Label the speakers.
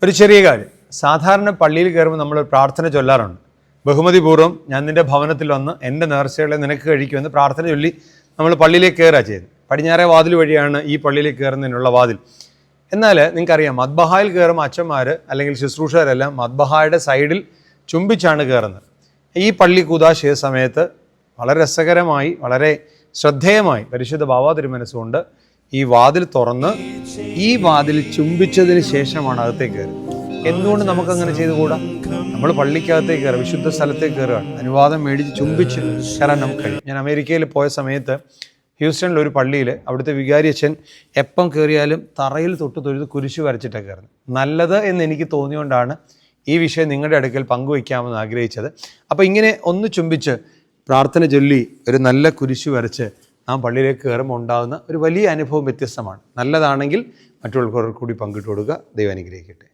Speaker 1: ഒരു ചെറിയ കാര്യം, സാധാരണ പള്ളിയിൽ കയറുമ്പോൾ നമ്മൾ പ്രാർത്ഥന ചൊല്ലാറുണ്ട്. ബഹുമതിപൂർവ്വം ഞാൻ നിൻ്റെ ഭവനത്തിൽ വന്ന് എൻ്റെ നേർച്ചകളെ നിനക്ക് കഴിക്കുമെന്ന് പ്രാർത്ഥന ചൊല്ലി നമ്മൾ പള്ളിയിലേക്ക് കയറുക ചെയ്യുന്നത്. പടിഞ്ഞാറേ വാതിൽ വഴിയാണ് ഈ പള്ളിയിലേക്ക് കയറുന്നതിനുള്ള വാതിൽ. എന്നാൽ നിങ്ങൾക്കറിയാം, മദ്ബഹായിൽ കയറുമ്പോൾ അച്ഛന്മാർ അല്ലെങ്കിൽ ശുശ്രൂഷകരെല്ലാം മദ്ബഹായുടെ സൈഡിൽ ചുംബിച്ചാണ് കയറുന്നത്. ഈ പള്ളി കൂദാശ ചെയ്ത സമയത്ത് വളരെ രസകരമായി, വളരെ ശ്രദ്ധേയമായി പരിശുദ്ധ ബാവാ തിരുമനസ്സുകൊണ്ട് ഈ വാതിൽ തുറന്ന് ഈ വാതിൽ ചുംബിച്ചതിന് ശേഷമാണ് അകത്തേക്ക് കയറുക. എന്തുകൊണ്ട് നമുക്കങ്ങനെ ചെയ്തുകൂടാ? നമ്മൾ പള്ളിക്കകത്തേക്ക് കയറുക, വിശുദ്ധ സ്ഥലത്തേക്ക് കയറുകയാണ്, അനുവാദം മേടിച്ച് ചുംബിച്ച് കയറാൻ നമുക്ക് കഴിയും. ഞാൻ അമേരിക്കയിൽ പോയ സമയത്ത് ഹ്യൂസ്റ്റണിലൊരു പള്ളിയിൽ അവിടുത്തെ വികാരി അച്ഛൻ എപ്പം കയറിയാലും തറയിൽ തൊട്ട് തൊഴുത് കുരിശ് വരച്ചിട്ടാണ് കയറുന്നത്. നല്ലത് എന്ന് എനിക്ക് തോന്നിയുകൊണ്ടാണ് ഈ വിഷയം നിങ്ങളുടെ അടുക്കൽ പങ്കുവയ്ക്കാമെന്ന് ആഗ്രഹിച്ചത്. അപ്പോൾ ഇങ്ങനെ ഒന്ന് ചുംബിച്ച് പ്രാർത്ഥന ചൊല്ലി ഒരു നല്ല കുരിശ് വരച്ച് നാം പള്ളിയിലേക്ക് കയറുമ്പോൾ ഉണ്ടാകുന്ന ഒരു വലിയ അനുഭവം വ്യത്യസ്തമാണ്. നല്ലതാണെങ്കിൽ മറ്റുള്ളവർക്ക് കൂടി പങ്കിട്ട് കൊടുക്കുക. ദൈവം അനുഗ്രഹിക്കട്ടെ.